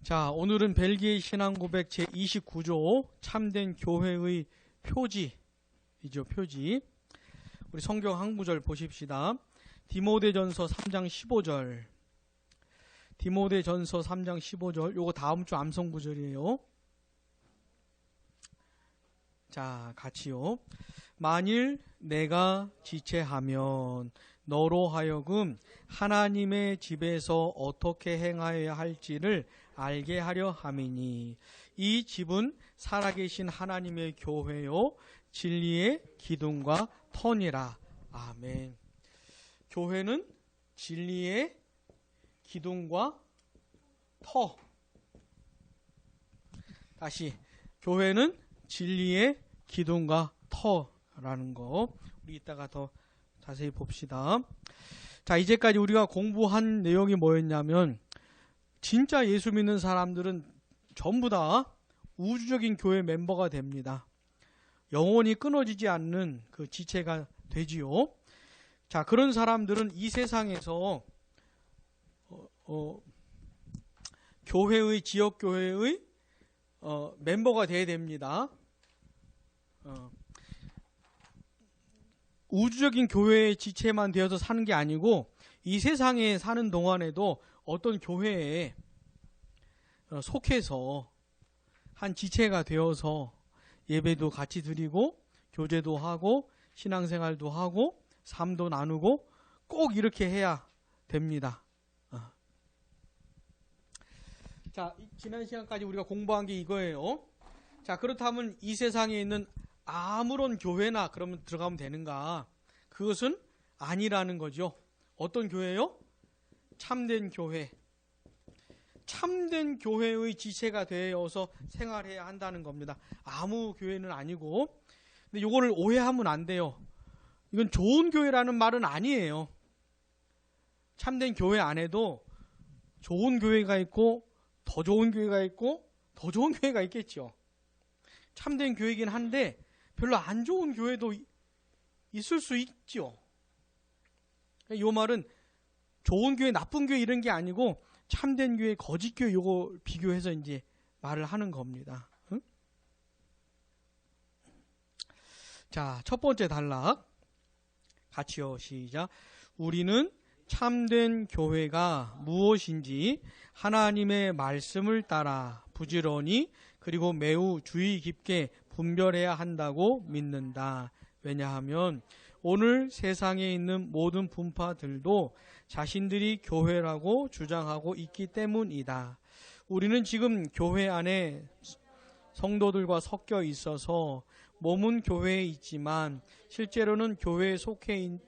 자, 오늘은 벨기에 신앙고백 제29조 참된 교회의 표지이죠. 표지. 우리 성경 한 구절 보십시다. 디모데전서 3장 15절. 디모데전서 3장 15절. 요거 다음 주 암송 구절이에요. 자, 같이요. 만일 내가 지체하면 너로 하여금 하나님의 집에서 어떻게 행하여야 할지를 알게 하려 함이니 이 집은 살아계신 하나님의 교회요 진리의 기둥과 터니라. 아멘. 교회는 진리의 기둥과 터. 다시, 교회는 진리의 기둥과 터라는 거 우리 이따가 더 자세히 봅시다. 자, 이제까지 우리가 공부한 내용이 뭐였냐면, 진짜 예수 믿는 사람들은 전부 다 우주적인 교회 멤버가 됩니다. 영원히 끊어지지 않는 그 지체가 되지요. 자, 그런 사람들은 이 세상에서 교회의, 지역교회의 멤버가 돼야 됩니다. 우주적인 교회의 지체만 되어서 사는 게 아니고 이 세상에 사는 동안에도 어떤 교회에 속해서 한 지체가 되어서 예배도 같이 드리고 교제도 하고 신앙생활도 하고 삶도 나누고 꼭 이렇게 해야 됩니다. 자, 지난 시간까지 우리가 공부한 게 이거예요. 자, 그렇다면 이 세상에 있는 아무런 교회나 그러면 들어가면 되는가? 그것은 아니라는 거죠. 어떤 교회요? 참된 교회. 참된 교회의 지체가 되어서 생활해야 한다는 겁니다. 아무 교회는 아니고. 근데 이거를 오해하면 안 돼요. 이건 좋은 교회라는 말은 아니에요. 참된 교회 안에도 좋은 교회가 있고 더 좋은 교회가 있고 더 좋은 교회가 있겠죠. 참된 교회이긴 한데 별로 안 좋은 교회도 있을 수 있죠. 이 말은 좋은 교회, 나쁜 교회 이런 게 아니고 참된 교회, 거짓 교회 요거 비교해서 이제 말을 하는 겁니다. 응? 자, 첫 번째 단락. 같이요. 시작. 우리는 참된 교회가 무엇인지 하나님의 말씀을 따라 부지런히 그리고 매우 주의 깊게 분별해야 한다고 믿는다. 왜냐하면 오늘 세상에 있는 모든 분파들도 자신들이 교회라고 주장하고 있기 때문이다. 우리는 지금 교회 안에 성도들과 섞여 있어서 몸은 교회에 있지만 실제로는 교회에 속해 있는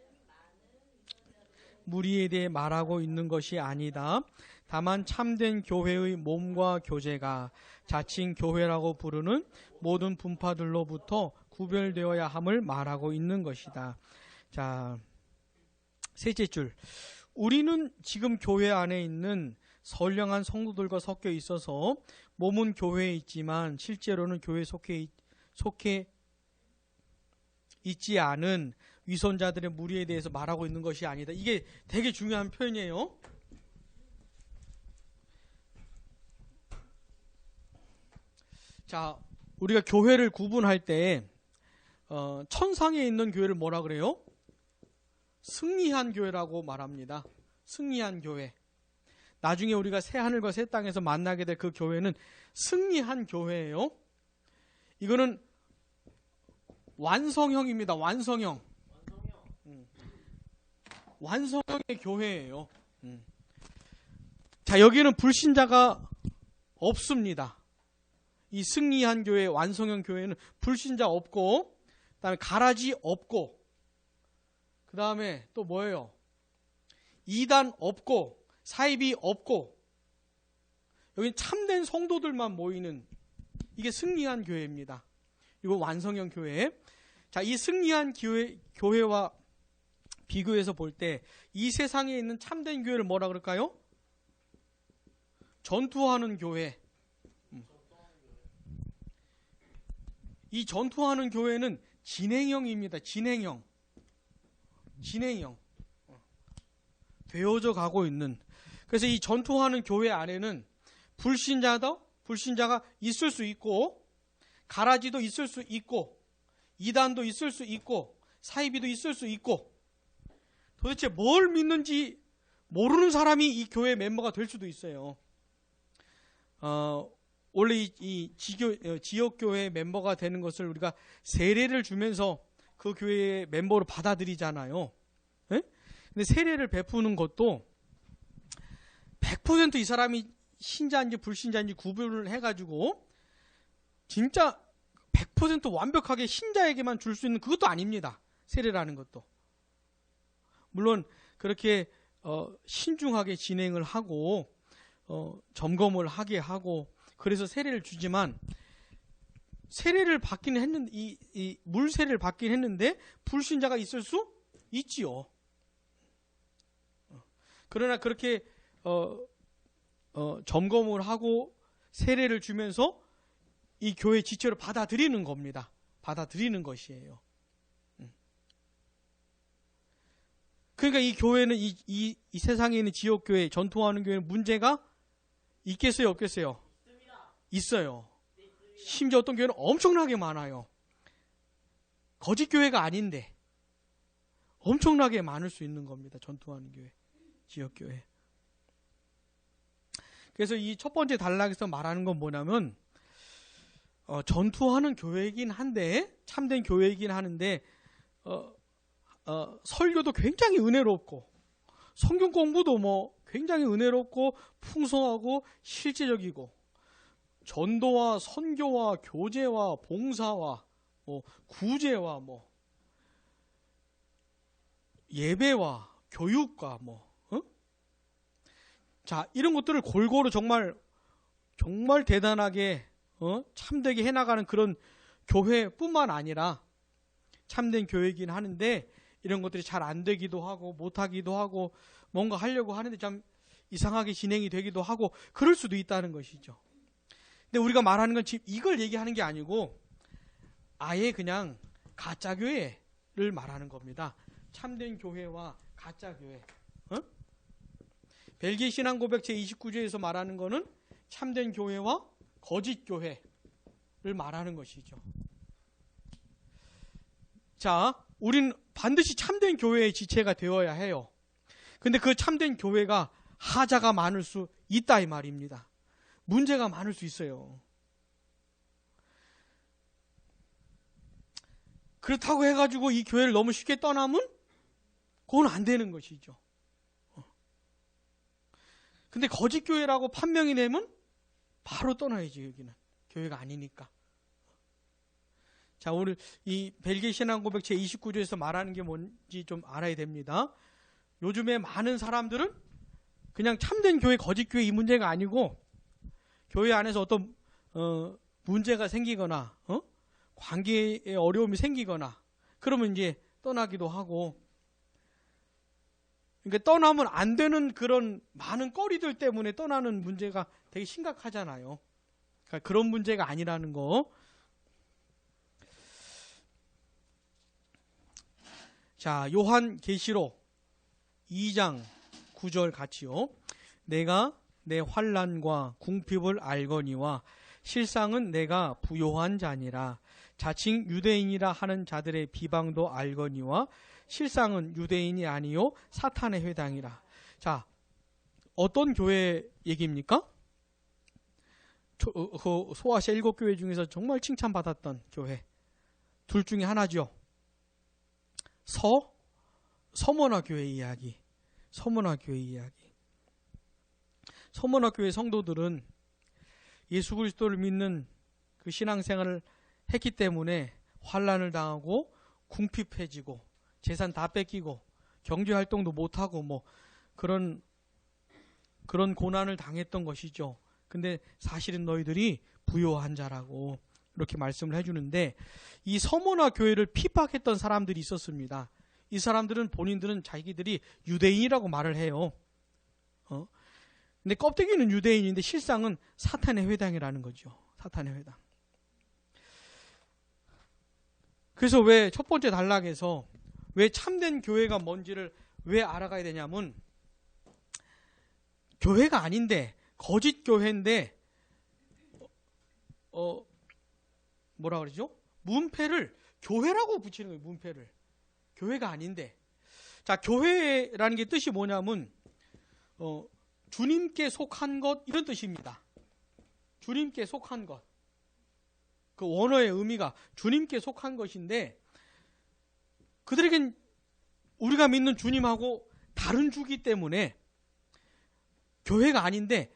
무리에 대해 말하고 있는 것이 아니다. 다만 참된 교회의 몸과 교제가 자칭 교회라고 부르는 모든 분파들로부터 구별되어야 함을 말하고 있는 것이다. 자, 셋째 줄. 우리는 지금 교회 안에 있는 선량한 성도들과 섞여 있어서 몸은 교회에 있지만 실제로는 교회에 속해 있지 않은 위선자들의 무리에 대해서 말하고 있는 것이 아니다. 이게 되게 중요한 표현이에요. 자, 우리가 교회를 구분할 때 천상에 있는 교회를 뭐라 그래요? 승리한 교회라고 말합니다. 승리한 교회. 나중에 우리가 새 하늘과 새 땅에서 만나게 될 그 교회는 승리한 교회예요. 이거는 완성형입니다. 완성형. 완성형의 교회예요. 자, 여기는 불신자가 없습니다. 이 승리한 교회, 완성형 교회는 불신자 없고, 그 다음에 가라지 없고, 그 다음에 또 뭐예요? 이단 없고, 사입이 없고, 여기 참된 성도들만 모이는, 이게 승리한 교회입니다. 이거 완성형 교회. 자, 이 승리한 교회와 비교해서 볼 때 이 세상에 있는 참된 교회를 뭐라 그럴까요? 전투하는 교회. 이 전투하는 교회는 진행형입니다. 진행형. 되어져 가고 있는. 그래서 이 전투하는 교회 안에는 불신자가 있을 수 있고, 가라지도 있을 수 있고, 이단도 있을 수 있고, 사이비도 있을 수 있고, 도대체 뭘 믿는지 모르는 사람이 이 교회 멤버가 될 수도 있어요. 원래 이 지역교회 멤버가 되는 것을 우리가 세례를 주면서 그 교회의 멤버로 받아들이잖아요. 예? 근데 세례를 베푸는 것도 100% 이 사람이 신자인지 불신자인지 구분을 해가지고 진짜 100% 완벽하게 신자에게만 줄 수 있는 그것도 아닙니다. 세례라는 것도. 물론 그렇게 신중하게 진행을 하고 점검을 하게 하고 그래서 세례를 주지만, 세례를 받긴 했는데 이 물세례를 받긴 했는데 불신자가 있을 수 있지요. 그러나 그렇게 점검을 하고 세례를 주면서 이 교회 지체로 받아들이는 겁니다. 받아들이는 것이에요. 그러니까 이 교회는 이 세상에 있는 지역교회, 전통하는 교회는 문제가 있겠어요, 없겠어요? 있어요. 심지어 어떤 교회는 엄청나게 많아요. 거짓 교회가 아닌데 엄청나게 많을 수 있는 겁니다. 전통하는 교회, 지역교회. 그래서 이 첫 번째 단락에서 말하는 건 뭐냐면, 전투하는 교회이긴 한데, 참된 교회이긴 하는데, 설교도 굉장히 은혜롭고, 성경 공부도 굉장히 은혜롭고, 풍성하고, 실제적이고, 전도와 선교와 교제와 봉사와, 구제와, 예배와 교육과, 자, 이런 것들을 골고루 정말 대단하게, 참되게 해나가는 그런 교회뿐만 아니라, 참된 교회이긴 하는데, 이런 것들이 잘 안 되기도 하고, 못하기도 하고, 뭔가 하려고 하는데 참 이상하게 진행이 되기도 하고, 그럴 수도 있다는 것이죠. 근데 우리가 말하는 건 지금 이걸 얘기하는 게 아니고, 아예 그냥 가짜 교회를 말하는 겁니다. 참된 교회와 가짜 교회. 벨기에 신앙고백 제29조에서 말하는 거는 참된 교회와 거짓 교회를 말하는 것이죠. 자, 우린 반드시 참된 교회의 지체가 되어야 해요. 근데 그 참된 교회가 하자가 많을 수 있다 이 말입니다. 문제가 많을 수 있어요. 그렇다고 해가지고 이 교회를 너무 쉽게 떠나면 그건 안 되는 것이죠. 근데 거짓 교회라고 판명이 되면 바로 떠나야지. 여기는 교회가 아니니까. 자, 오늘 이 벨기에 신앙고백 제29조에서 말하는 게 뭔지 좀 알아야 됩니다. 요즘에 많은 사람들은 그냥 참된 교회, 거짓 교회 이 문제가 아니고, 교회 안에서 어떤 문제가 생기거나 관계에 어려움이 생기거나 그러면 이제 떠나기도 하고, 그러니까 떠나면 안 되는 그런 많은 거리들 때문에 떠나는 문제가 되게 심각하잖아요. 그러니까 그런 문제가 아니라는 거. 자, 요한계시록 2장 9절 같이요. 내가 내 환난과 궁핍을 알거니와 실상은 내가 부요한 자니라. 자칭 유대인이라 하는 자들의 비방도 알거니와 실상은 유대인이 아니요 사탄의 회당이라. 자, 어떤 교회 얘기입니까? 소아시아 7교회 중에서 정말 칭찬받았던 교회 둘 중에 하나죠. 서머나 교회 이야기. 서머나 교회 이야기. 서머나 교회 성도들은 예수 그리스도를 믿는 그 신앙생활을 했기 때문에 환난을 당하고 궁핍해지고 재산 다 뺏기고 경제 활동도 못하고 그런 고난을 당했던 것이죠. 근데 사실은 너희들이 부요한 자라고 이렇게 말씀을 해주는데, 이 서머나 교회를 핍박했던 사람들이 있었습니다. 이 사람들은 본인들은 자기들이 유대인이라고 말을 해요. 근데 껍데기는 유대인인데 실상은 사탄의 회당이라는 거죠. 사탄의 회당. 그래서 왜 첫 번째 단락에서 왜 참된 교회가 뭔지를 왜 알아가야 되냐면, 교회가 아닌데 거짓 교회인데 뭐라 그러죠? 문패를 교회라고 붙이는 거예요. 문패를. 교회가 아닌데. 자, 교회라는 게 뜻이 뭐냐면 주님께 속한 것 이런 뜻입니다. 주님께 속한 것. 그 원어의 의미가 주님께 속한 것인데 그들에겐 우리가 믿는 주님하고 다른 주기 때문에 교회가 아닌데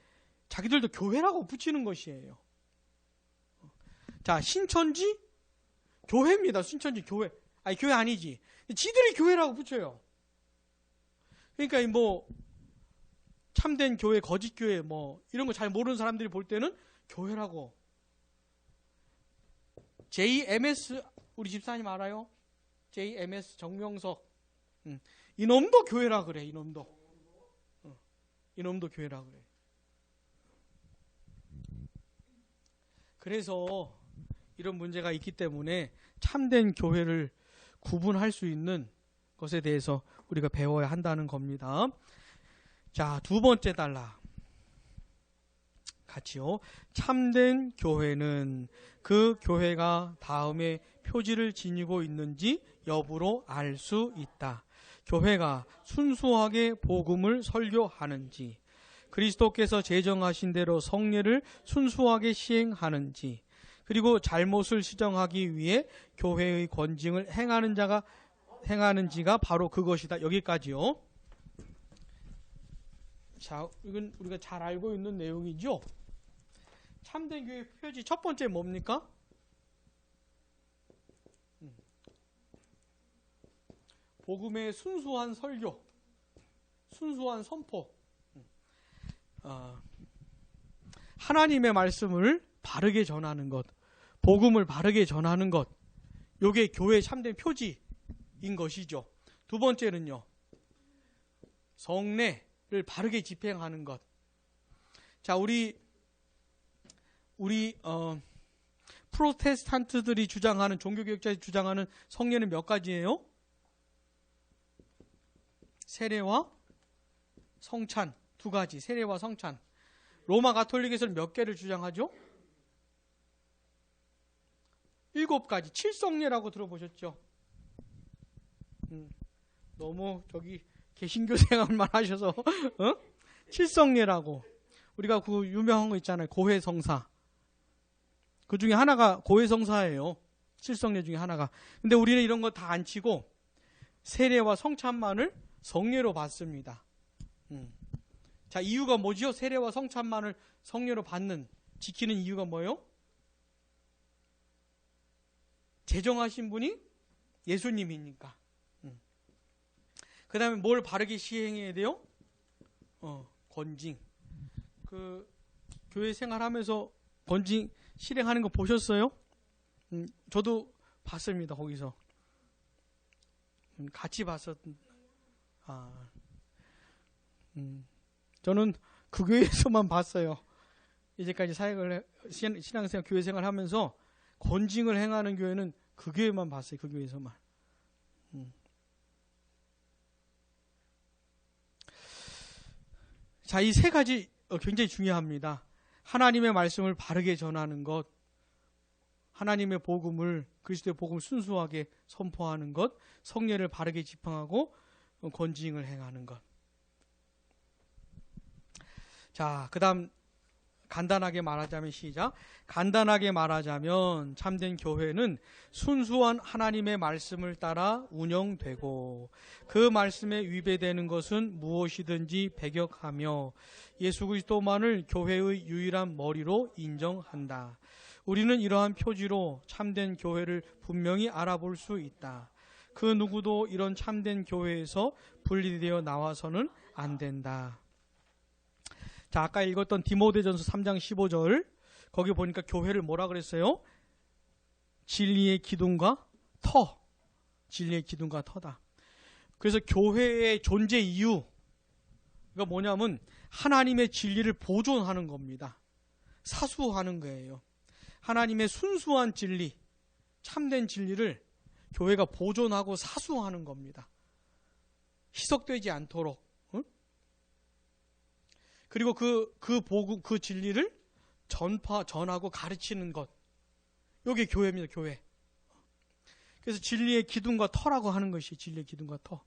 자기들도 교회라고 붙이는 것이에요. 자, 신천지 교회입니다. 신천지 교회. 아니, 교회 아니지. 지들이 교회라고 붙여요. 그러니까 뭐 참된 교회, 거짓 교회 뭐 이런 거 잘 모르는 사람들이 볼 때는 교회라고. JMS 우리 집사님 알아요? JMS 정명석. 이놈도 교회라 그래. 이놈도 교회라 그래. 그래서 이런 문제가 있기 때문에 참된 교회를 구분할 수 있는 것에 대해서 우리가 배워야 한다는 겁니다. 자, 두 번째 단락 같이요. 참된 교회는 그 교회가 다음에 표지를 지니고 있는지 여부로 알 수 있다. 교회가 순수하게 복음을 설교하는지, 그리스도께서 제정하신 대로 성례를 순수하게 시행하는지, 그리고 잘못을 시정하기 위해 교회의 권징을 행하는지가 바로 그것이다. 여기까지요. 자, 이건 우리가 잘 알고 있는 내용이죠. 참된 교회 표지 첫 번째 뭡니까? 복음의 순수한 설교, 순수한 선포. 하나님의 말씀을 바르게 전하는 것, 복음을 바르게 전하는 것, 요게 교회의 참된 표지인 것이죠. 두 번째는요, 성례를 바르게 집행하는 것. 자, 우리 프로테스탄트들이 주장하는, 종교개혁자들이 주장하는 성례는 몇 가지예요? 세례와 성찬 두 가지. 세례와 성찬. 로마 가톨릭에서는 몇 개를 주장하죠? 7가지. 칠성례라고 들어보셨죠? 너무 저기 개신교 생활만 하셔서 칠성례라고. 우리가 그 유명한 거 있잖아요. 고해성사. 그 중에 하나가 고해성사예요. 칠성례 중에 하나가. 근데 우리는 이런 거 다 안 치고 세례와 성찬만을 성례로 받습니다. 자, 이유가 뭐죠? 세례와 성찬만을 성례로 받는, 지키는 이유가 뭐예요? 제정하신 분이 예수님이니까. 그 다음에 뭘 바르게 시행해야 돼요? 권징. 그 교회 생활하면서 권징 실행하는 거 보셨어요? 저도 봤습니다. 거기서 같이 봤었던. 저는 그 교회에서만 봤어요. 이제까지 신앙생활, 교회생활 하면서 권징을 행하는 교회는 그 교회만 봤어요. 그 교회에서만. 자, 이 세 가지 굉장히 중요합니다. 하나님의 말씀을 바르게 전하는 것, 하나님의 복음을, 그리스도의 복음을 순수하게 선포하는 것, 성례를 바르게 집행하고 권징을 행하는 것. 자, 그 다음 간단하게 말하자면 시작. 간단하게 말하자면 참된 교회는 순수한 하나님의 말씀을 따라 운영되고 그 말씀에 위배되는 것은 무엇이든지 배격하며 예수 그리스도만을 교회의 유일한 머리로 인정한다. 우리는 이러한 표지로 참된 교회를 분명히 알아볼 수 있다. 그 누구도 이런 참된 교회에서 분리되어 나와서는 안 된다. 자, 아까 읽었던 디모데전서 3장 15절 거기 보니까 교회를 뭐라 그랬어요? 진리의 기둥과 터. 진리의 기둥과 터다. 그래서 교회의 존재 이유가 뭐냐면 하나님의 진리를 보존하는 겁니다. 사수하는 거예요. 하나님의 순수한 진리, 참된 진리를 교회가 보존하고 사수하는 겁니다. 희석되지 않도록. 그리고 그 복음, 그 진리를 전하고 가르치는 것. 이게 교회입니다, 교회. 그래서 진리의 기둥과 터라고 하는 것이 진리의 기둥과 터.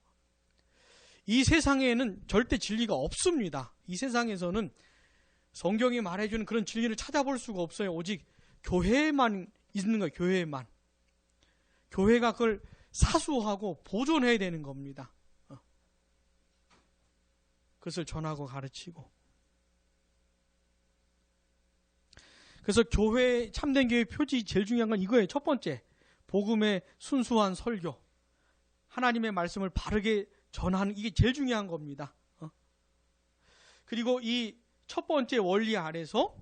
이 세상에는 절대 진리가 없습니다. 이 세상에서는 성경이 말해주는 그런 진리를 찾아볼 수가 없어요. 오직 교회에만 있는 거예요, 교회에만. 교회가 그걸 사수하고 보존해야 되는 겁니다. 그것을 전하고 가르치고. 그래서 참된 교회 표지 제일 중요한 건 이거예요. 첫 번째, 복음의 순수한 설교. 하나님의 말씀을 바르게 전하는, 이게 제일 중요한 겁니다. 그리고 이 첫 번째 원리 아래서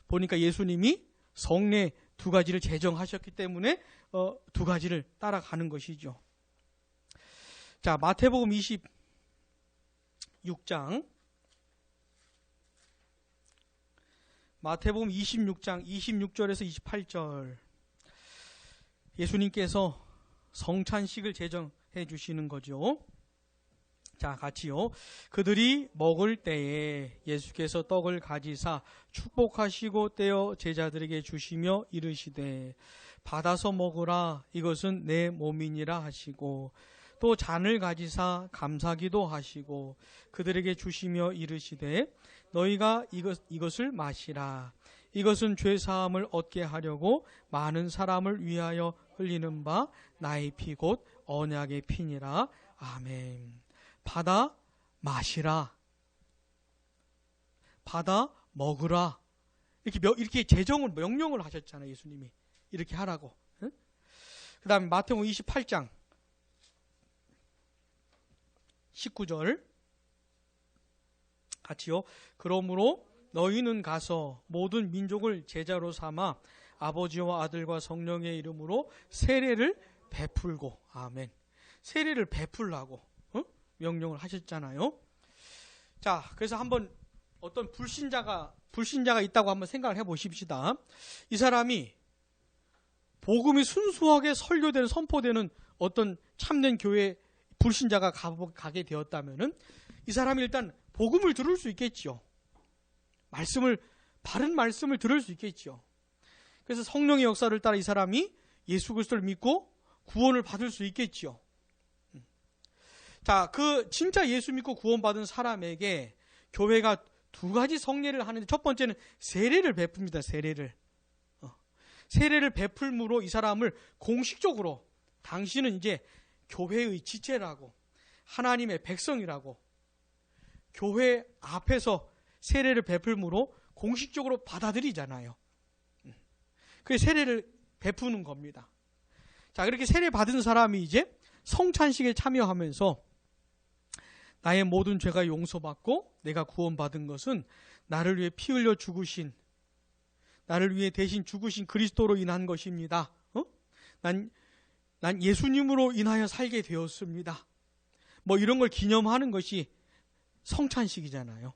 보니까 예수님이 성례 두 가지를 제정하셨기 때문에 두 가지를 따라가는 것이죠. 자, 마태복음 26장. 마태복음 26장 26절에서 28절. 예수님께서 성찬식을 제정해 주시는 거죠. 자, 같이요. 그들이 먹을 때에 예수께서 떡을 가지사 축복하시고 떼어 제자들에게 주시며 이르시되 받아서 먹으라, 이것은 내 몸이니라 하시고, 또 잔을 가지사 감사기도 하시고 그들에게 주시며 이르시되 너희가 이것을 마시라, 이것은 죄사함을 얻게 하려고 많은 사람을 위하여 흘리는 바 나의 피 곧 언약의 피니라. 아멘. 받아 마시라, 받아 먹으라, 이렇게 제정을, 명령을 하셨잖아요. 예수님이 이렇게 하라고. 응? 그 다음에 마태복음 28장 19절 같이요. 그러므로 너희는 가서 모든 민족을 제자로 삼아 아버지와 아들과 성령의 이름으로 세례를 베풀고. 아멘. 세례를 베풀라고 명령을 하셨잖아요. 자, 그래서 한번 어떤 불신자가 있다고 한번 생각을 해보십시다. 이 사람이 복음이 순수하게 설교되는, 선포되는 어떤 참된 교회 불신자가 가게 되었다면은 이 사람이 일단 복음을 들을 수 있겠지요. 바른 말씀을 들을 수 있겠지요. 그래서 성령의 역사를 따라 이 사람이 예수 그리스도를 믿고 구원을 받을 수 있겠지요. 자, 진짜 예수 믿고 구원받은 사람에게 교회가 두 가지 성례를 하는데, 첫 번째는 세례를 베풉니다. 세례를 베풀므로 이 사람을 공식적으로 당신은 이제 교회의 지체라고, 하나님의 백성이라고, 교회 앞에서 세례를 베풀므로 공식적으로 받아들이잖아요. 그 세례를 베푸는 겁니다. 자, 그렇게 세례 받은 사람이 이제 성찬식에 참여하면서 나의 모든 죄가 용서받고 내가 구원받은 것은 나를 위해 피 흘려 죽으신, 나를 위해 대신 죽으신 그리스도로 인한 것입니다. 난 예수님으로 인하여 살게 되었습니다. 뭐 이런 걸 기념하는 것이 성찬식이잖아요.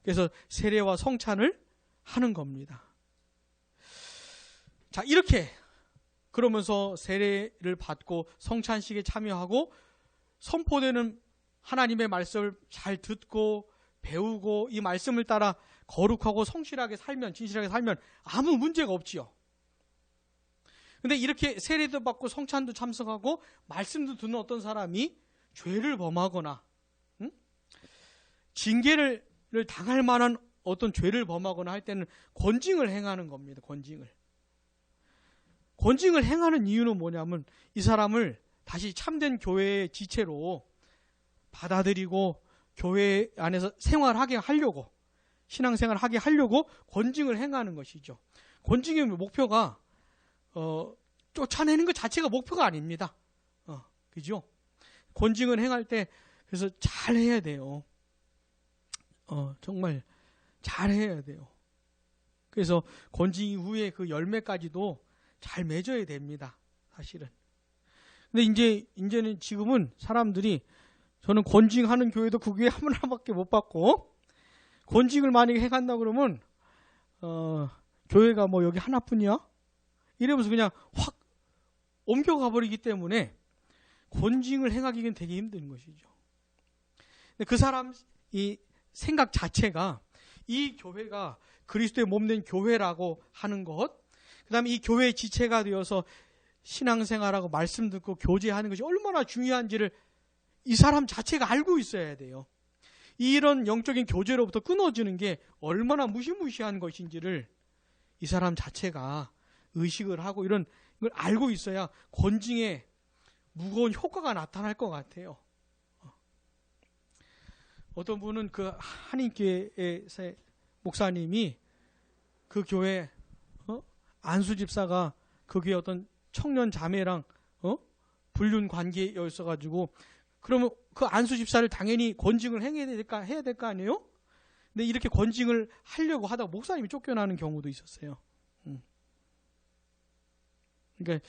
그래서 세례와 성찬을 하는 겁니다. 자, 이렇게 그러면서 세례를 받고 성찬식에 참여하고 선포되는 하나님의 말씀을 잘 듣고 배우고 이 말씀을 따라 거룩하고 성실하게 살면, 진실하게 살면 아무 문제가 없지요. 근데 이렇게 세례도 받고 성찬도 참석하고 말씀도 듣는 어떤 사람이 죄를 범하거나 징계를 당할 만한 어떤 죄를 범하거나 할 때는 권징을 행하는 겁니다. 권징을 행하는 이유는 뭐냐면 이 사람을 다시 참된 교회의 지체로 받아들이고 교회 안에서 생활하게 하려고, 신앙생활하게 하려고 권징을 행하는 것이죠. 권징의 목표가 쫓아내는 것 자체가 목표가 아닙니다. 그죠? 권징을 행할 때 그래서 잘 해야 돼요. 정말 잘 해야 돼요. 그래서 권징 이후에 그 열매까지도 잘 맺어야 됩니다. 사실은. 근데 이제는 지금은 사람들이, 저는 권징하는 교회도 그 교회 하나밖에 못 봤고, 권징을 만약에 해간다 그러면 교회가 뭐 여기 하나뿐이야? 이러면서 그냥 확 옮겨가 버리기 때문에 권징을 행하기는 되게 힘든 것이죠. 근데 그 사람이 생각 자체가 이 교회가 그리스도의 몸된 교회라고 하는 것, 그 다음에 이 교회의 지체가 되어서 신앙생활하고 말씀 듣고 교제하는 것이 얼마나 중요한지를 이 사람 자체가 알고 있어야 돼요. 이런 영적인 교제로부터 끊어지는 게 얼마나 무시무시한 것인지를 이 사람 자체가 의식을 하고 이런 걸 알고 있어야 권징에 무거운 효과가 나타날 것 같아요. 어떤 분은 그 한인교회의 목사님이 그 교회 안수 집사가 그 교회 어떤 청년 자매랑 불륜 관계였어 가지고 그러면 그 안수 집사를 당연히 권징을 해야 될 거 아니에요? 근데 이렇게 권징을 하려고 하다가 목사님이 쫓겨나는 경우도 있었어요. 그러니까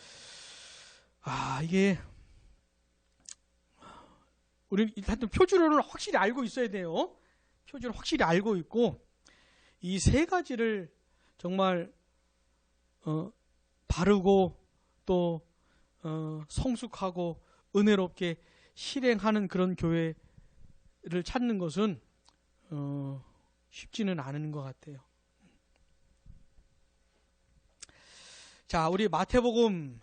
이게 우리 하여튼 표준어를 확실히 알고 있어야 돼요. 표준어를 확실히 알고 있고 이 세 가지를 정말 바르고 또 성숙하고 은혜롭게 실행하는 그런 교회를 찾는 것은 쉽지는 않은 것 같아요. 자, 우리 마태복음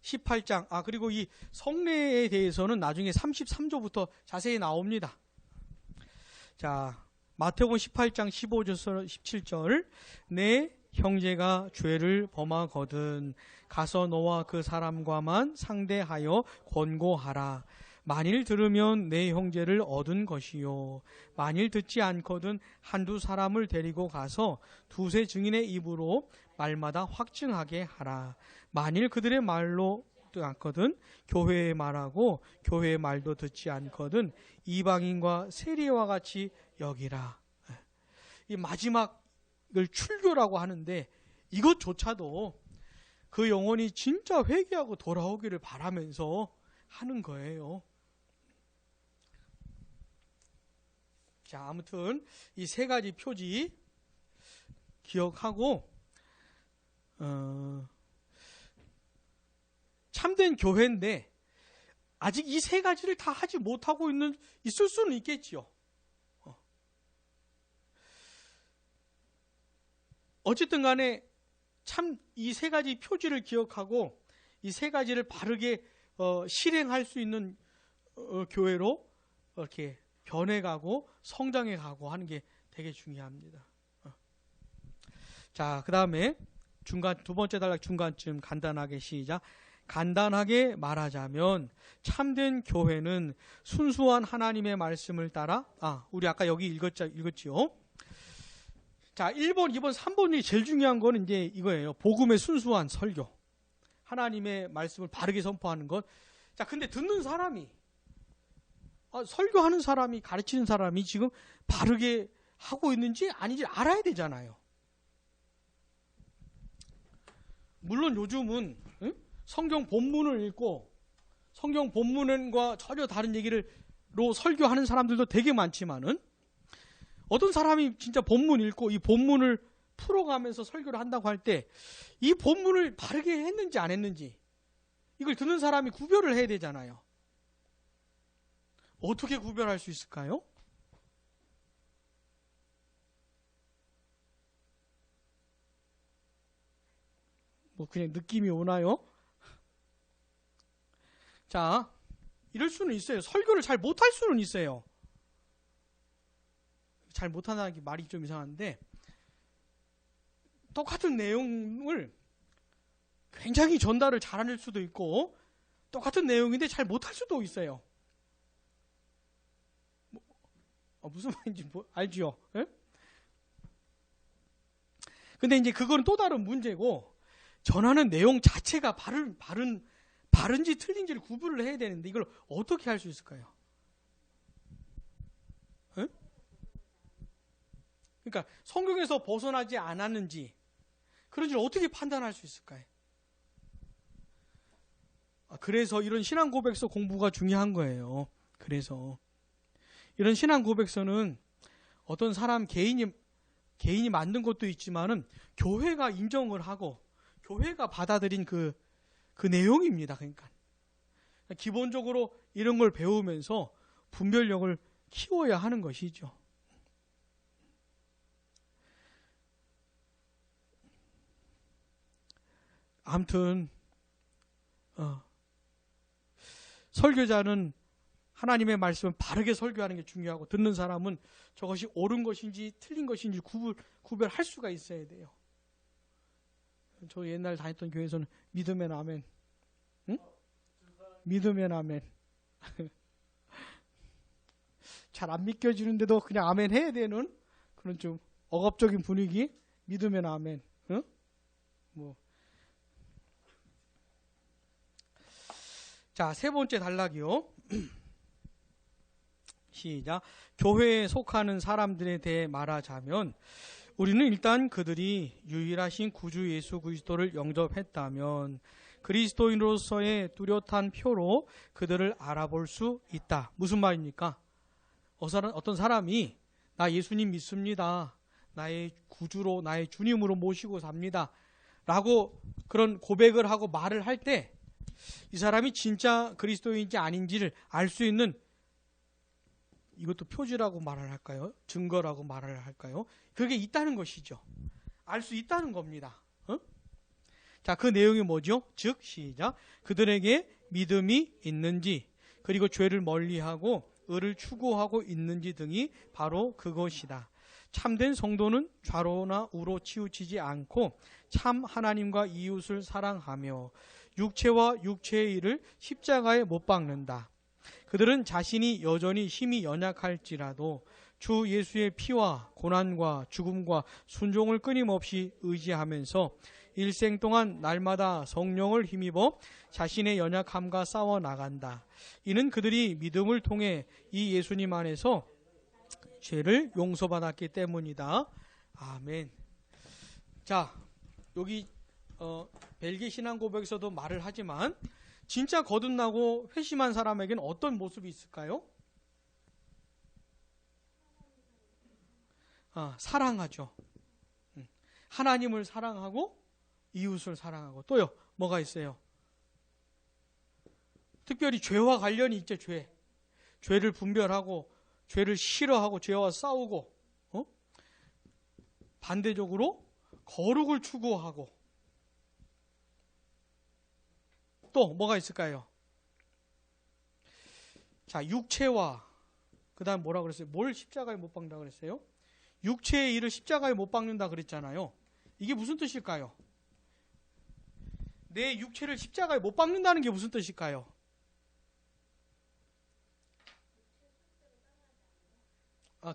18장, 그리고 이 성례에 대해서는 나중에 33조부터 자세히 나옵니다. 자, 마태복음 18장 15절에서 17절. 내 형제가 죄를 범하거든 가서 너와 그 사람과만 상대하여 권고하라. 만일 들으면 내 형제를 얻은 것이요 만일 듣지 않거든 한두 사람을 데리고 가서 두세 증인의 입으로 말마다 확증하게 하라. 만일 그들의 말로 듣지 않거든 교회의 말하고 교회의 말도 듣지 않거든 이방인과 세리와 같이 여기라. 이 마지막을 출교라고 하는데 이것조차도 그 영혼이 진짜 회개하고 돌아오기를 바라면서 하는 거예요. 자, 아무튼 이 세 가지 표지 기억하고 참된 교회인데 아직 이 세 가지를 다 하지 못하고 있을 수는 있겠지요. 어쨌든 간에 참 이 세 가지 표지를 기억하고 이 세 가지를 바르게 실행할 수 있는 교회로 이렇게 변해가고 성장해가고 하는 게 되게 중요합니다. 자, 그 다음에 두 번째 단락 중간쯤 간단하게 시작. 간단하게 말하자면 참된 교회는 순수한 하나님의 말씀을 따라 우리 아까 여기 읽었지요. 자, 1번, 2번, 3번이 제일 중요한 거는 이제 이거예요. 복음의 순수한 설교. 하나님의 말씀을 바르게 선포하는 것. 자, 근데 듣는 사람이 설교하는 사람이 가르치는 사람이 지금 바르게 하고 있는지 아닌지 알아야 되잖아요. 물론 요즘은 성경 본문을 읽고 성경 본문과 전혀 다른 얘기로 설교하는 사람들도 되게 많지만은 어떤 사람이 진짜 본문 읽고 이 본문을 풀어가면서 설교를 한다고 할 때 이 본문을 바르게 했는지 안 했는지 이걸 듣는 사람이 구별을 해야 되잖아요. 어떻게 구별할 수 있을까요? 뭐 그냥 느낌이 오나요? 자, 이럴 수는 있어요. 설교를 잘 못할 수는 있어요. 잘 못한다는 게 말이 좀 이상한데 똑같은 내용을 굉장히 전달을 잘할 수도 있고 똑같은 내용인데 잘 못할 수도 있어요. 무슨 말인지 알죠? 예? 근데 이제 그거는 또 다른 문제고 전하는 내용 자체가 바른지 틀린지를 구분을 해야 되는데 이걸 어떻게 할 수 있을까요? 예? 그러니까 성경에서 벗어나지 않았는지 그런지를 어떻게 판단할 수 있을까요? 그래서 이런 신앙 고백서 공부가 중요한 거예요. 그래서 이런 신앙 고백서는 어떤 사람 개인이 만든 것도 있지만은 교회가 인정을 하고 교회가 받아들인 그 내용입니다. 그러니까 기본적으로 이런 걸 배우면서 분별력을 키워야 하는 것이죠. 아무튼 설교자는 하나님의 말씀을 바르게 설교하는 게 중요하고 듣는 사람은 저것이 옳은 것인지 틀린 것인지 구별할 수가 있어야 돼요. 저 옛날 다녔던 교회에서는 믿으면 아멘. 응? 믿으면 아멘. 잘 안 믿겨지는데도 그냥 아멘 해야 되는 그런 좀 억압적인 분위기. 믿으면 아멘. 응? 자, 세 번째 단락이요. 시작. 교회에 속하는 사람들에 대해 말하자면 우리는 일단 그들이 유일하신 구주 예수 그리스도를 영접했다면 그리스도인으로서의 뚜렷한 표로 그들을 알아볼 수 있다. 무슨 말입니까? 어떤 사람이 나 예수님 믿습니다. 나의 구주로 나의 주님으로 모시고 삽니다. 라고 그런 고백을 하고 말을 할 때 이 사람이 진짜 그리스도인지 아닌지를 알 수 있는 이것도 표지라고 말을 할까요? 증거라고 말을 할까요? 그게 있다는 것이죠. 알 수 있다는 겁니다. 자, 그 내용이 뭐죠? 즉, 시작. 그들에게 믿음이 있는지, 그리고 죄를 멀리하고 의를 추구하고 있는지 등이 바로 그것이다. 참된 성도는 좌로나 우로 치우치지 않고 참 하나님과 이웃을 사랑하며 육체와 육체의 일을 십자가에 못 박는다. 그들은 자신이 여전히 힘이 연약할지라도 주 예수의 피와 고난과 죽음과 순종을 끊임없이 의지하면서 일생 동안 날마다 성령을 힘입어 자신의 연약함과 싸워 나간다. 이는 그들이 믿음을 통해 이 예수님 안에서 죄를 용서받았기 때문이다. 아멘. 자, 여기 벨기 신앙고백에서도 말을 하지만 진짜 거듭나고 회심한 사람에게는 어떤 모습이 있을까요? 사랑하죠. 하나님을 사랑하고 이웃을 사랑하고 또요, 뭐가 있어요? 특별히 죄와 관련이 있죠. 죄를 분별하고 죄를 싫어하고 죄와 싸우고 반대적으로 거룩을 추구하고 또 뭐가 있을까요? 자, 육체와 그 다음 뭐라 그랬어요? 뭘 십자가에 못 박는다 그랬어요? 육체의 일을 십자가에 못 박는다 그랬잖아요. 이게 무슨 뜻일까요? 내 육체를 십자가에 못 박는다는 게 무슨 뜻일까요?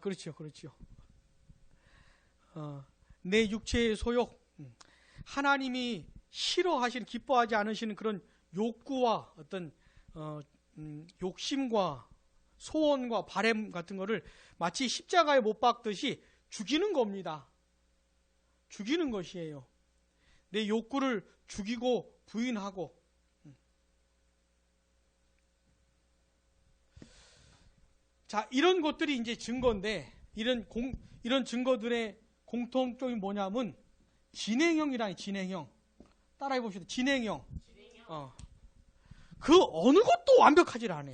그렇죠. 내 육체의 소욕, 하나님이 싫어하시는, 기뻐하지 않으시는 그런 욕구와 어떤 욕심과 소원과 바램 같은 거를 마치 십자가에 못 박듯이 죽이는 겁니다. 죽이는 것이에요. 내 욕구를 죽이고 부인하고. 자, 이런 것들이 이제 증거인데, 이런 증거들의 공통점이 뭐냐면 진행형이라니. 진행형. 따라해 봅시다. 진행형. 그 어느 것도 완벽하지 않아.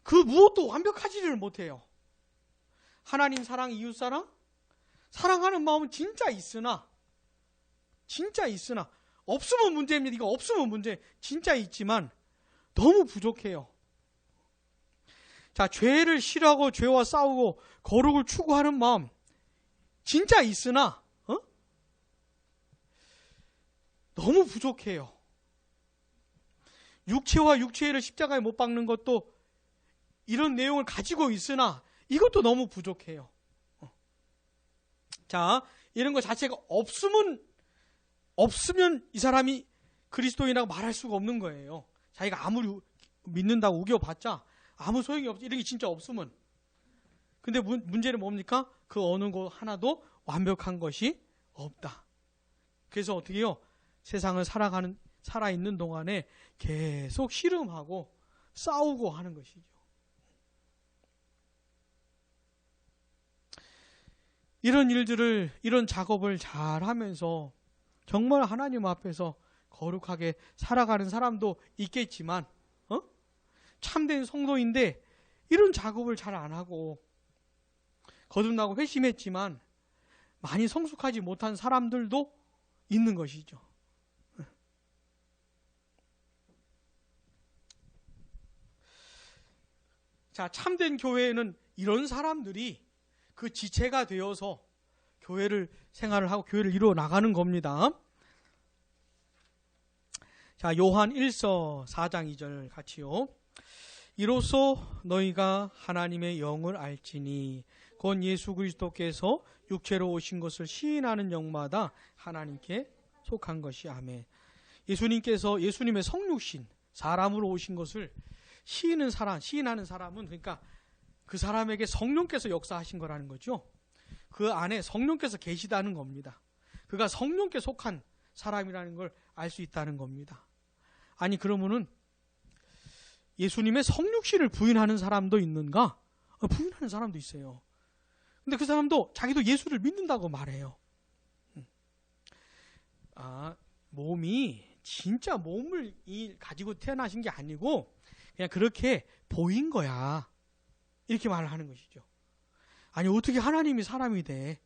그 무엇도 완벽하지를 못해요. 하나님 사랑, 이웃 사랑, 사랑하는 마음은 진짜 있으나 없으면 문제입니다. 이거 없으면 문제. 진짜 있지만 너무 부족해요. 자, 죄를 싫어하고 죄와 싸우고 거룩을 추구하는 마음 진짜 있으나 너무 부족해요. 육체와 육체의 일을 십자가에 못 박는 것도 이런 내용을 가지고 있으나 이것도 너무 부족해요. 자, 이런 것 자체가 없으면 이 사람이 그리스도인이라고 말할 수가 없는 거예요. 자기가 아무리 믿는다고 우겨봤자 아무 소용이 없어. 이런 게 진짜 없으면. 근데 문제는 뭡니까? 그 어느 것 하나도 완벽한 것이 없다. 그래서 어떻게 해요? 세상을 살아있는 동안에 계속 씨름하고 싸우고 하는 것이죠. 이런 작업을 잘 하면서 정말 하나님 앞에서 거룩하게 살아가는 사람도 있겠지만, 참된 성도인데 이런 작업을 잘 안 하고 거듭나고 회심했지만 많이 성숙하지 못한 사람들도 있는 것이죠. 자, 참된 교회에는 이런 사람들이 그 지체가 되어서 교회를 생활을 하고 교회를 이루어 나가는 겁니다. 자, 요한 1서 4장 2절 같이요. 이로써 너희가 하나님의 영을 알지니 곧 예수 그리스도께서 육체로 오신 것을 시인하는 영마다 하나님께 속한 것이. 아멘. 예수님께서 예수님의 성육신 사람으로 오신 것을 시인하는 사람은 그러니까 그 사람에게 성령께서 역사하신 거라는 거죠. 그 안에 성령께서 계시다는 겁니다. 그가 성령께 속한 사람이라는 걸 알 수 있다는 겁니다. 아니 그러면은 예수님의 성육신을 부인하는 사람도 있는가? 부인하는 사람도 있어요. 근데 그 사람도 자기도 예수를 믿는다고 말해요. 몸이 진짜 몸을 가지고 태어나신 게 아니고 그냥 그렇게 보인 거야. 이렇게 말을 하는 것이죠. 아니 어떻게 하나님이 사람이 돼?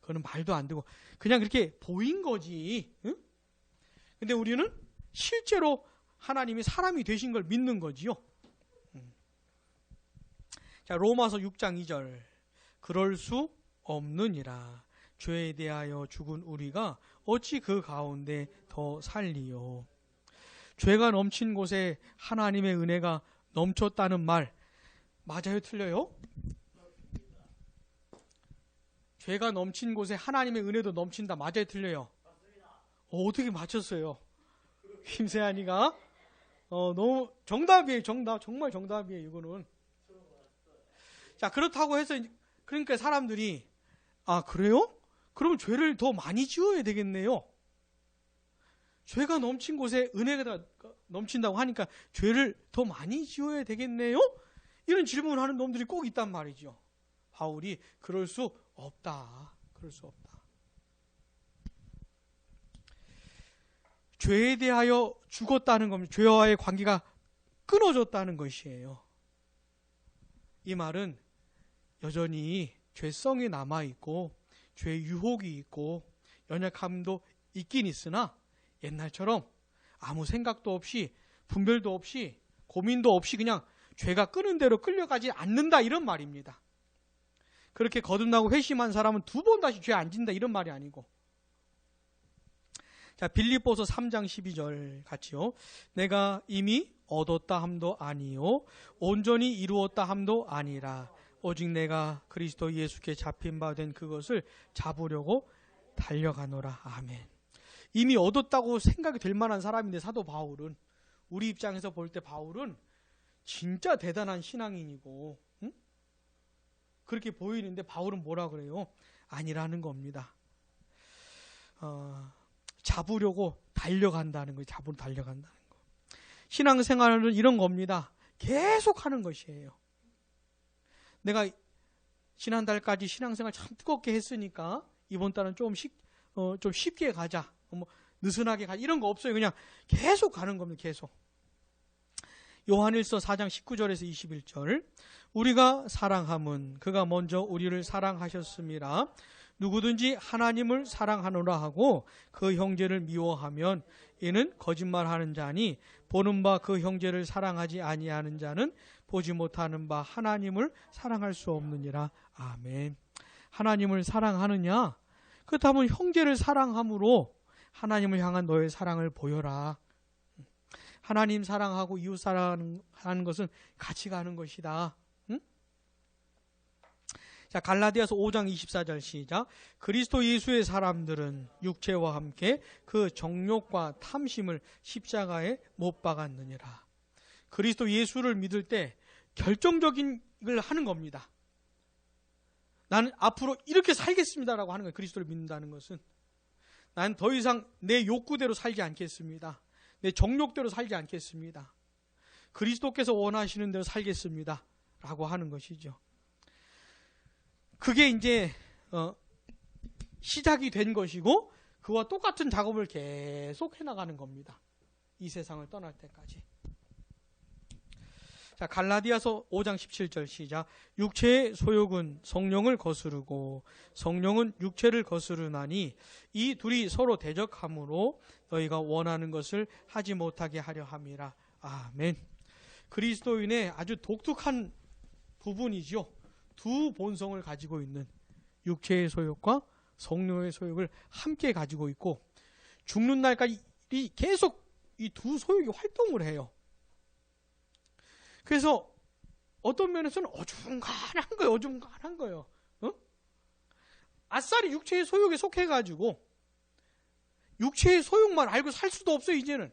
그거는 말도 안 되고 그냥 그렇게 보인 거지. 응? 근데 우리는 실제로 하나님이 사람이 되신 걸 믿는 거지요. 자, 로마서 6장 2절. 그럴 수 없느니라. 죄에 대하여 죽은 우리가 어찌 그 가운데 더 살리요. 죄가 넘친 곳에 하나님의 은혜가 넘쳤다는 말 맞아요? 틀려요? 죄가 넘친 곳에 하나님의 은혜도 넘친다. 맞아요? 틀려요? 어떻게 맞췄어요? 김세한이가? 너무 정답이에요. 정말 정답이에요. 이거는. 자, 그렇다고 해서 그러니까 사람들이 그래요? 그럼 죄를 더 많이 지어야 되겠네요. 죄가 넘친 곳에 은혜가 넘친다고 하니까 죄를 더 많이 지어야 되겠네요? 이런 질문을 하는 놈들이 꼭 있단 말이죠. 바울이 그럴 수 없다. 그럴 수 없다. 죄에 대하여 죽었다는 겁니다. 죄와의 관계가 끊어졌다는 것이에요. 이 말은 여전히 죄성이 남아있고 죄 유혹이 있고 연약함도 있긴 있으나 옛날처럼 아무 생각도 없이 분별도 없이 고민도 없이 그냥 죄가 끄는 대로 끌려가지 않는다 이런 말입니다. 그렇게 거듭나고 회심한 사람은 두 번 다시 죄 안 진다 이런 말이 아니고. 자, 빌립보서 3장 12절 같이요. 내가 이미 얻었다 함도 아니요 온전히 이루었다 함도 아니라 오직 내가 그리스도 예수께 잡힌 바 된 그것을 잡으려고 달려가노라. 아멘. 이미 얻었다고 생각이 될 만한 사람인데 사도 바울은 우리 입장에서 볼 때 바울은 진짜 대단한 신앙인이고 응? 그렇게 보이는데 바울은 뭐라 그래요? 아니라는 겁니다. 잡으려고 달려간다는 거예요. 잡으러 달려간다는 거. 신앙생활은 이런 겁니다. 계속 하는 것이에요. 내가 지난달까지 신앙생활 참 뜨겁게 했으니까 이번 달은 좀 쉽게 가자. 느슨하게 가자. 이런 거 없어요. 그냥 계속 가는 겁니다. 계속. 요한일서 4장 19절에서 21절. 우리가 사랑함은 그가 먼저 우리를 사랑하셨음이라. 누구든지 하나님을 사랑하노라 하고 그 형제를 미워하면 이는 거짓말하는 자니 보는 바 그 형제를 사랑하지 아니하는 자는 보지 못하는 바 하나님을 사랑할 수 없느니라. 아멘. 하나님을 사랑하느냐? 그렇다면 형제를 사랑함으로 하나님을 향한 너의 사랑을 보여라. 하나님 사랑하고 이웃 사랑하는 것은 같이 가는 것이다. 응? 자, 갈라디아서 5장 24절 시작. 그리스도 예수의 사람들은 육체와 함께 그 정욕과 탐심을 십자가에 못 박았느니라. 그리스도 예수를 믿을 때 결정적인 걸 하는 겁니다. 나는 앞으로 이렇게 살겠습니다라고 하는 거예요. 그리스도를 믿는다는 것은. 난 더 이상 내 욕구대로 살지 않겠습니다. 내 정욕대로 살지 않겠습니다. 그리스도께서 원하시는 대로 살겠습니다. 라고 하는 것이죠. 그게 이제 시작이 된 것이고 그와 똑같은 작업을 계속 해나가는 겁니다. 이 세상을 떠날 때까지. 자, 자, 갈라디아서 5장 17절 시작. 육체의 소욕은 성령을 거스르고 성령은 육체를 거스르나니 이 둘이 서로 대적함으로 너희가 원하는 것을 하지 못하게 하려 함이라. 아멘. 그리스도인의 아주 독특한 부분이죠. 두 본성을 가지고 있는 육체의 소욕과 성령의 소욕을 함께 가지고 있고 죽는 날까지 계속 이 두 소욕이 활동을 해요. 그래서 어떤 면에서는 어중간한 거예요. 아싸리 육체의 소욕에 속해가지고 육체의 소욕만 알고 살 수도 없어요, 이제는.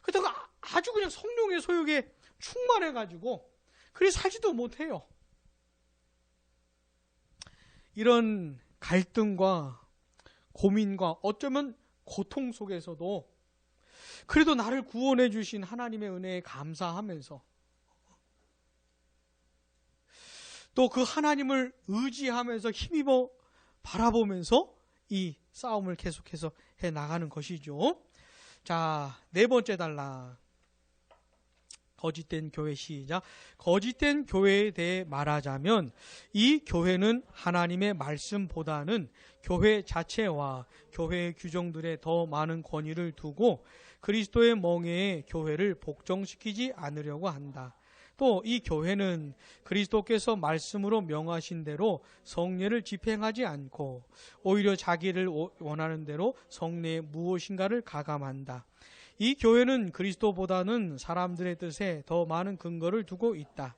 그러다가 아주 그냥 성령의 소욕에 충만해가지고 그래서 살지도 못해요. 이런 갈등과 고민과 어쩌면 고통 속에서도 그래도 나를 구원해 주신 하나님의 은혜에 감사하면서 또 그 하나님을 의지하면서 힘입어 바라보면서 이 싸움을 계속해서 해 나가는 것이죠. 자, 네 번째 단락. 거짓된 교회 시작. 거짓된 교회에 대해 말하자면 이 교회는 하나님의 말씀보다는 교회 자체와 교회의 규정들에 더 많은 권위를 두고 그리스도의 멍에에 교회를 복종시키지 않으려고 한다. 또 이 교회는 그리스도께서 말씀으로 명하신 대로 성례를 집행하지 않고 오히려 자기를 원하는 대로 성례의 무엇인가를 가감한다. 이 교회는 그리스도보다는 사람들의 뜻에 더 많은 근거를 두고 있다.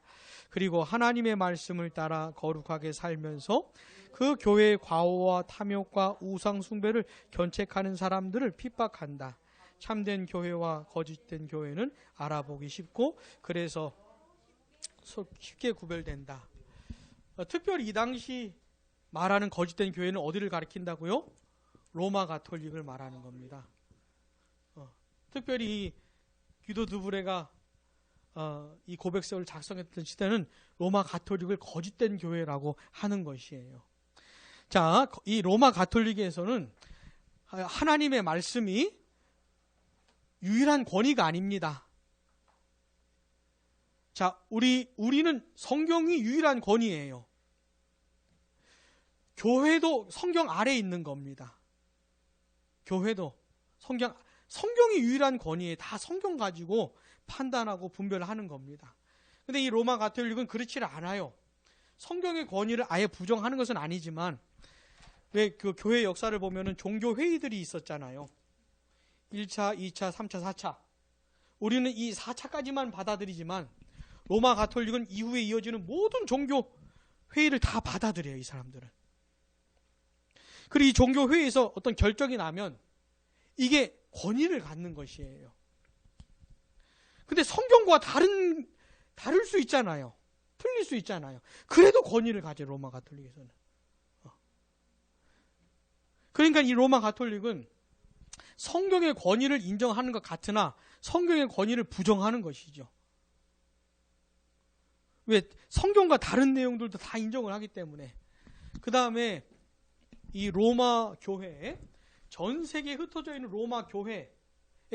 그리고 하나님의 말씀을 따라 거룩하게 살면서 그 교회의 과오와 탐욕과 우상 숭배를 견책하는 사람들을 핍박한다. 참된 교회와 거짓된 교회는 알아보기 쉽고 그래서 쉽게 구별된다. 특별히 이 당시 말하는 거짓된 교회는 어디를 가리킨다고요? 로마 가톨릭을 말하는 겁니다. 특별히 귀도 드브레가 이 고백서를 작성했던 시대는 로마 가톨릭을 거짓된 교회라고 하는 것이에요. 자, 이 로마 가톨릭에서는 하나님의 말씀이 유일한 권위가 아닙니다. 자, 우리는 성경이 유일한 권위예요. 교회도 성경 아래에 있는 겁니다. 교회도 성경이 유일한 권위에 다 성경 가지고 판단하고 분별하는 겁니다. 근데 이 로마 가톨릭은 그렇지 않아요. 성경의 권위를 아예 부정하는 것은 아니지만 왜 그 교회 역사를 보면은 종교 회의들이 있었잖아요. 1차, 2차, 3차, 4차. 우리는 이 4차까지만 받아들이지만 로마 가톨릭은 이후에 이어지는 모든 종교 회의를 다 받아들여요, 이 사람들은. 그리고 이 종교 회의에서 어떤 결정이 나면 이게 권위를 갖는 것이에요. 근데 성경과 다를 수 있잖아요. 틀릴 수 있잖아요. 그래도 권위를 가져, 로마 가톨릭에서는. 그러니까 이 로마 가톨릭은 성경의 권위를 인정하는 것 같으나 성경의 권위를 부정하는 것이죠. 왜? 성경과 다른 내용들도 다 인정을 하기 때문에. 그 다음에 이 로마 교회, 전 세계에 흩어져 있는 로마 교회의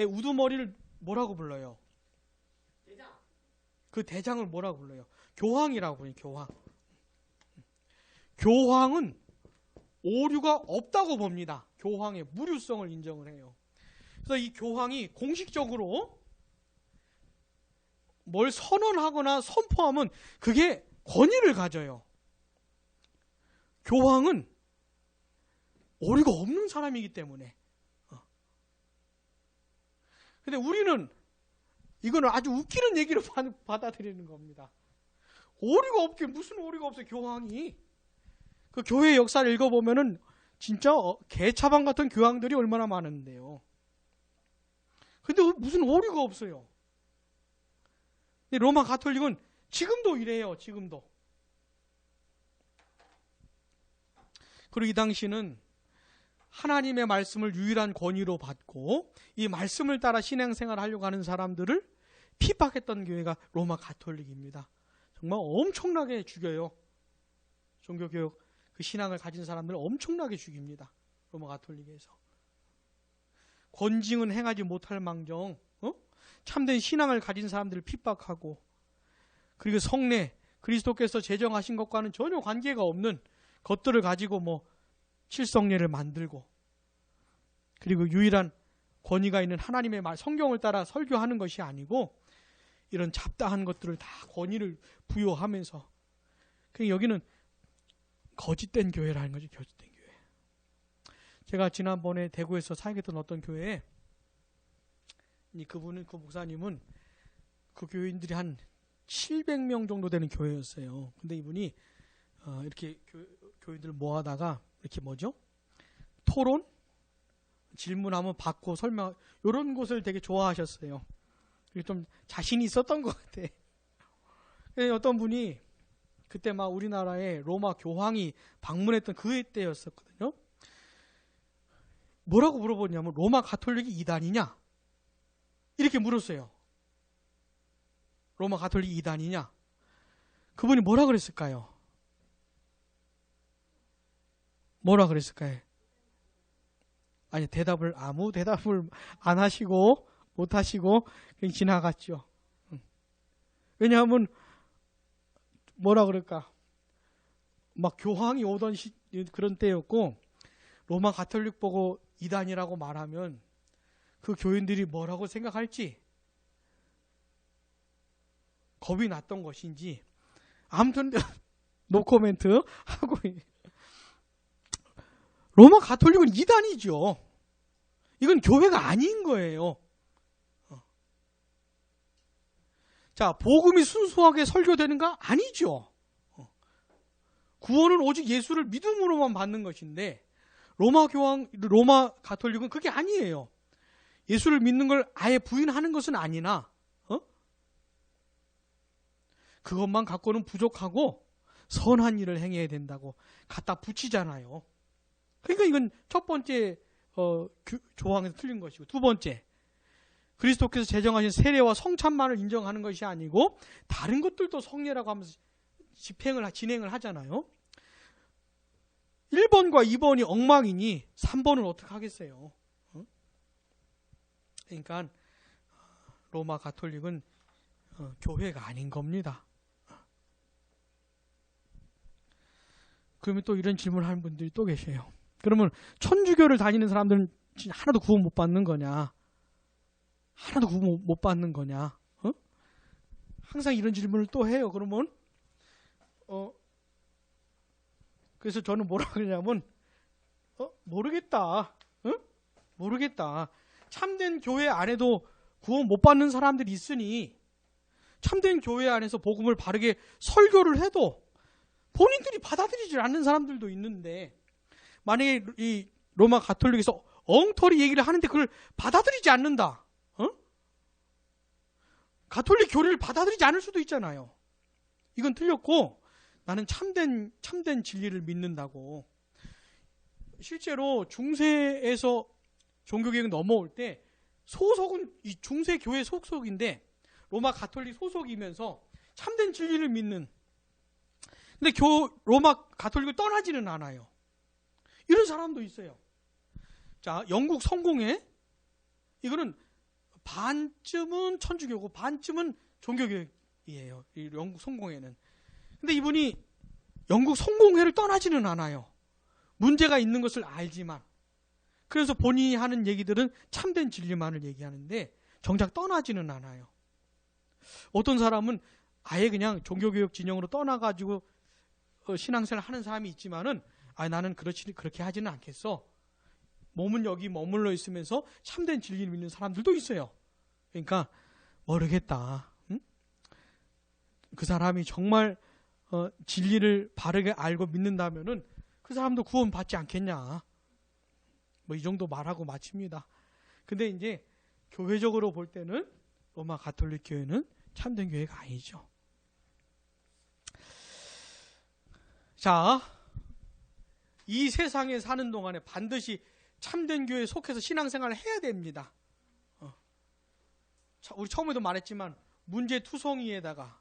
우두머리를 뭐라고 불러요? 대장. 그 대장을 뭐라고 불러요? 교황이라고 불러요. 교황. 교황은 오류가 없다고 봅니다. 교황의 무류성을 인정을 해요. 그래서 이 교황이 공식적으로 뭘 선언하거나 선포하면 그게 권위를 가져요. 교황은 오류가 없는 사람이기 때문에. 근데 우리는 이거는 아주 웃기는 얘기로 받아들이는 겁니다. 오류가 없게 무슨 오류가 없어요, 교황이. 그 교회 역사를 읽어보면은 진짜 개차반 같은 교황들이 얼마나 많은데요. 근데 무슨 오류가 없어요. 로마 가톨릭은 지금도 이래요, 지금도. 그리고 이 당시는 하나님의 말씀을 유일한 권위로 받고 이 말씀을 따라 신앙생활을 하려고 하는 사람들을 핍박했던 교회가 로마 가톨릭입니다. 정말 엄청나게 죽여요. 종교교육, 그 신앙을 가진 사람들을 엄청나게 죽입니다. 로마 가톨릭에서. 권징은 행하지 못할 망정 참된 신앙을 가진 사람들을 핍박하고 그리고 성례, 그리스도께서 제정하신 것과는 전혀 관계가 없는 것들을 가지고 뭐 칠성례를 만들고, 그리고 유일한 권위가 있는 하나님의 말, 성경을 따라 설교하는 것이 아니고 이런 잡다한 것들을 다 권위를 부여하면서, 여기는 거짓된 교회라는 거죠. 거짓된 교회. 제가 지난번에 대구에서 사역했던 어떤 교회에 그 목사님은 그 교인들이 한 700명 정도 되는 교회였어요. 근데 이분이 이렇게 교인들을 모아다가 이렇게 토론? 질문하면 받고 설명, 이런 곳을 되게 좋아하셨어요. 좀 자신이 있었던 것 같아. 어떤 분이 그때 막 우리나라에 로마 교황이 방문했던 그 때였었거든요. 뭐라고 물어보냐면 로마 가톨릭이 이단이냐? 이렇게 물었어요. 로마 가톨릭이 이단이냐? 그분이 뭐라 그랬을까요? 뭐라 그랬을까요? 아니, 아무 대답을 안 하시고, 못 하시고, 그냥 지나갔죠. 왜냐하면, 뭐라 그럴까. 막 교황이 오던 그런 때였고, 로마 가톨릭 보고 이단이라고 말하면, 그 교인들이 뭐라고 생각할지, 겁이 났던 것인지, 아무튼, 노코멘트 하고, 로마 가톨릭은 이단이죠. 이건 교회가 아닌 거예요. 자, 복음이 순수하게 설교되는가? 아니죠. 구원은 오직 예수를 믿음으로만 받는 것인데, 로마 가톨릭은 그게 아니에요. 예수를 믿는 걸 아예 부인하는 것은 아니나, 그것만 갖고는 부족하고 선한 일을 행해야 된다고 갖다 붙이잖아요. 그러니까 이건 첫 번째 조항에서 틀린 것이고, 두 번째, 그리스도께서 제정하신 세례와 성찬만을 인정하는 것이 아니고 다른 것들도 성례라고 하면서 진행을 하잖아요. 1번과 2번이 엉망이니 3번은 어떻게 하겠어요? 그러니까 로마 가톨릭은 교회가 아닌 겁니다. 그러면 또 이런 질문을 하는 분들이 또 계세요. 그러면 천주교를 다니는 사람들은 하나도 구원 못 받는 거냐? 하나도 구원 못 받는 거냐? 항상 이런 질문을 또 해요. 그러면 그래서 저는 뭐라 그러냐면 모르겠다. 모르겠다. 참된 교회 안에도 구원 못 받는 사람들이 있으니 참된 교회 안에서 복음을 바르게 설교를 해도 본인들이 받아들이지 않는 사람들도 있는데, 만약에 이 로마 가톨릭에서 엉터리 얘기를 하는데 그걸 받아들이지 않는다. 가톨릭 교리를 받아들이지 않을 수도 있잖아요. 이건 틀렸고, 나는 참된 진리를 믿는다고. 실제로 중세에서 종교개혁 넘어올 때 소속은 이 중세 교회 소속인데 로마 가톨릭 소속이면서 참된 진리를 믿는, 근데 로마 가톨릭을 떠나지는 않아요. 이런 사람도 있어요. 자, 영국 성공회, 이거는 반쯤은 천주교고 반쯤은 종교개혁이에요. 이 영국 성공회는. 근데 이분이 영국 성공회를 떠나지는 않아요. 문제가 있는 것을 알지만. 그래서 본인이 하는 얘기들은 참된 진리만을 얘기하는데 정작 떠나지는 않아요. 어떤 사람은 아예 그냥 종교개혁 진영으로 떠나가지고 신앙생활 하는 사람이 있지만은, 나는 그렇게 하지는 않겠어. 몸은 여기 머물러 있으면서 참된 진리를 믿는 사람들도 있어요. 그러니까 모르겠다. 응? 그 사람이 정말 진리를 바르게 알고 믿는다면은 그 사람도 구원 받지 않겠냐. 뭐 이 정도 말하고 마칩니다. 근데 이제 교회적으로 볼 때는 로마 가톨릭 교회는 참된 교회가 아니죠. 자, 이 세상에 사는 동안에 반드시 참된 교회에 속해서 신앙생활을 해야 됩니다. 우리 처음에도 말했지만 문제투성이에다가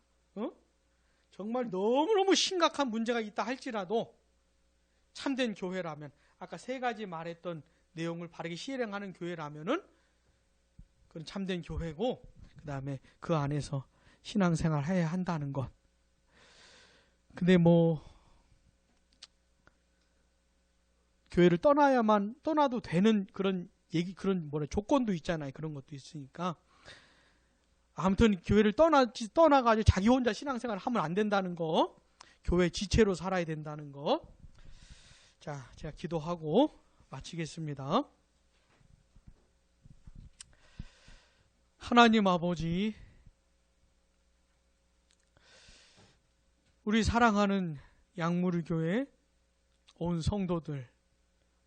정말 너무너무 심각한 문제가 있다 할지라도 참된 교회라면, 아까 세 가지 말했던 내용을 바르게 실행하는 교회라면은 그건 참된 교회고, 그 다음에 그 안에서 신앙생활 해야 한다는 것. 근데 교회를 떠나도 되는 그런 조건도 있잖아요. 그런 것도 있으니까. 아무튼 교회를 떠나가지고 자기 혼자 신앙생활을 하면 안 된다는 거. 교회 지체로 살아야 된다는 거. 자, 제가 기도하고 마치겠습니다. 하나님 아버지, 우리 사랑하는 양무르 교회 온 성도들,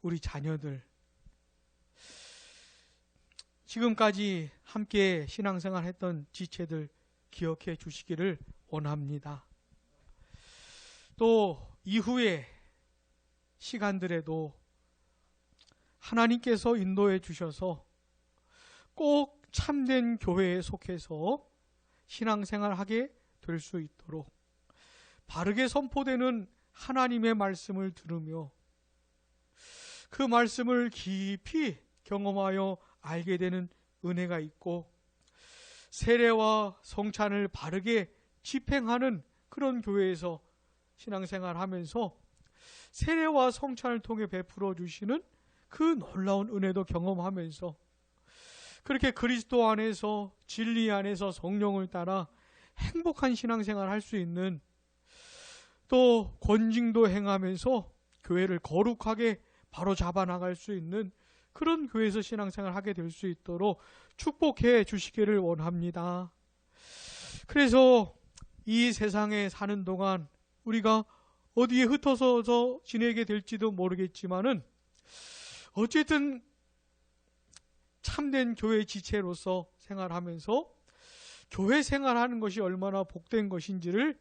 우리 자녀들, 지금까지 함께 신앙생활 했던 지체들 기억해 주시기를 원합니다. 또 이후의 시간들에도 하나님께서 인도해 주셔서 꼭 참된 교회에 속해서 신앙생활하게 될 수 있도록 바르게 선포되는 하나님의 말씀을 들으며 그 말씀을 깊이 경험하여 알게 되는 은혜가 있고 세례와 성찬을 바르게 집행하는 그런 교회에서 신앙생활하면서 세례와 성찬을 통해 베풀어 주시는 그 놀라운 은혜도 경험하면서 그렇게 그리스도 안에서 진리 안에서 성령을 따라 행복한 신앙생활 할 수 있는 또 권징도 행하면서 교회를 거룩하게 바로 잡아 나갈 수 있는 그런 교회에서 신앙생활 하게 될 수 있도록 축복해 주시기를 원합니다. 그래서 이 세상에 사는 동안 우리가 어디에 흩어져서 지내게 될지도 모르겠지만은 어쨌든 참된 교회 지체로서 생활하면서 교회 생활하는 것이 얼마나 복된 것인지를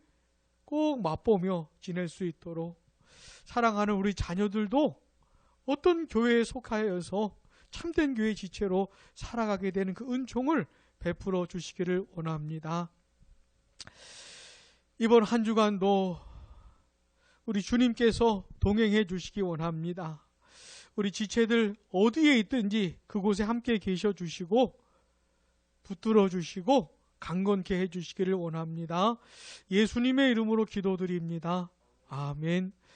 꼭 맛보며 지낼 수 있도록 사랑하는 우리 자녀들도 어떤 교회에 속하여서 참된 교회 지체로 살아가게 되는 그 은총을 베풀어 주시기를 원합니다. 이번 한 주간도 우리 주님께서 동행해 주시기 원합니다. 우리 지체들 어디에 있든지 그곳에 함께 계셔 주시고 붙들어 주시고 강건케 해 주시기를 원합니다. 예수님의 이름으로 기도드립니다. 아멘.